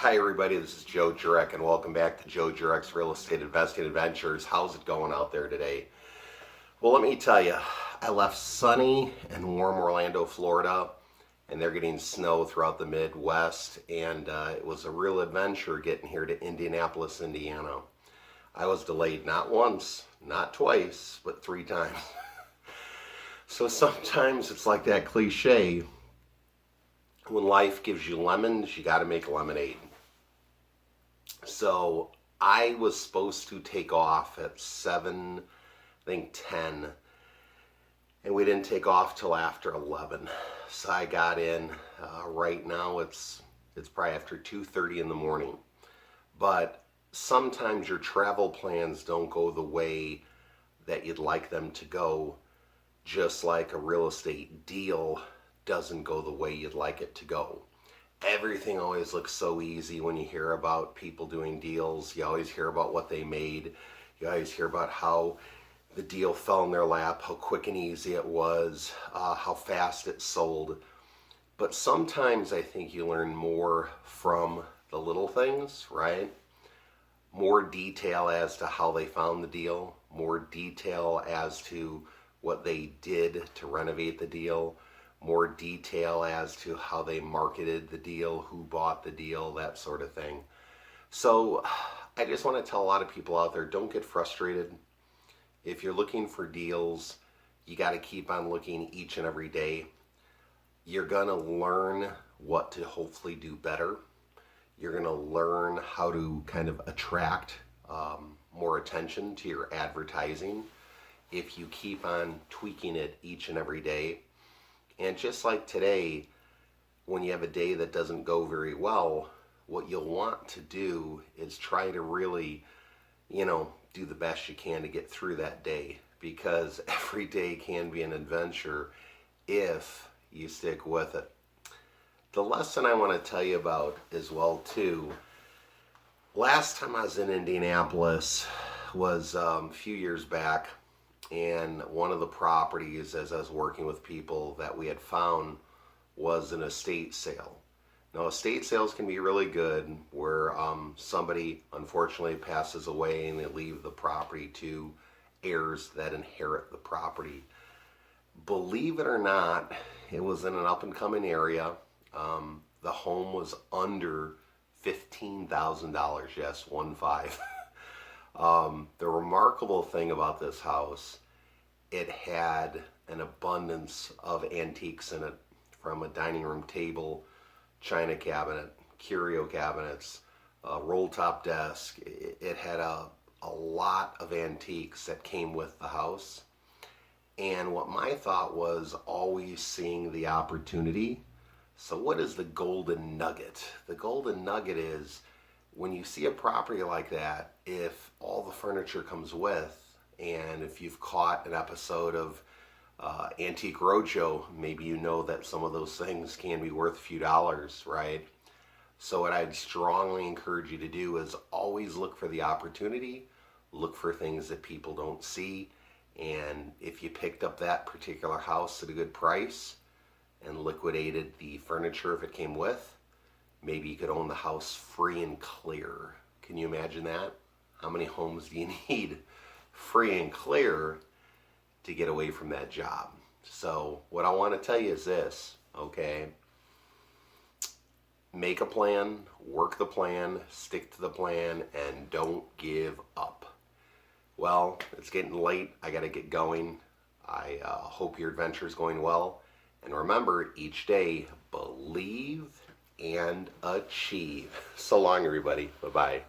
Hi everybody, this is Joe Jurek and welcome back to Joe Jurek's Real Estate Investing Adventures. How's it going out there today? Well, let me tell you, I left sunny and warm Orlando, Florida, and they're getting snow throughout the Midwest, and it was a real adventure getting here to Indianapolis, Indiana. I was delayed not once, not twice, but 3 times. So sometimes it's like that cliche, when life gives you lemons, you got to make lemonade. So I was supposed to take off at 7, I think 10, and we didn't take off till after 11. So I got in, right now it's probably after 2:30 in the morning. But sometimes your travel plans don't go the way that you'd like them to go, just like a real estate deal doesn't go the way you'd like it to go. Everything always looks so easy when you hear about people doing deals. You always hear about what they made. You always hear about how the deal fell in their lap, how quick and easy it was, how fast it sold. But sometimes I think you learn more from the little things, right? More detail as to how they found the deal, more detail as to what they did to renovate the deal, more detail as to how they marketed the deal, who bought the deal, that sort of thing. So I just want to tell a lot of people out there, don't get frustrated. If you're looking for deals, you got to keep on looking each and every day. You're going to learn what to hopefully do better. You're going to learn how to kind of attract more attention to your advertising if you keep on tweaking it each and every day. And just like today, when you have a day that doesn't go very well, what you'll want to do is try to really, do the best you can to get through that day, because every day can be an adventure if you stick with it. The lesson I want to tell you about as well too, last time I was in Indianapolis was a few years back, and one of the properties, as I was working with people, that we had found was an estate sale. Now, estate sales can be really good where somebody unfortunately passes away and they leave the property to heirs that inherit the property. Believe it or not, it was in an up-and-coming area. The home was under $15,000, yes, 15. The remarkable thing about this house, it had an abundance of antiques in it, from a dining room table, china cabinet, curio cabinets, roll top desk. It had a lot of antiques that came with the house. And what my thought was, always seeing the opportunity. So what is the golden nugget? The golden nugget is, when you see a property like that, if all the furniture comes with, and if you've caught an episode of Antique Roadshow, maybe you know that some of those things can be worth a few dollars, right? So what I'd strongly encourage you to do is always look for the opportunity, look for things that people don't see, and if you picked up that particular house at a good price and liquidated the furniture if it came with, maybe you could own the house free and clear. Can you imagine that? How many homes do you need free and clear to get away from that job? So what I want to tell you is this, okay? Make a plan, work the plan, stick to the plan, and don't give up. Well, it's getting late. I got to get going. I hope your adventure is going well. And remember, each day, believe and achieve. So long, everybody. Bye-bye.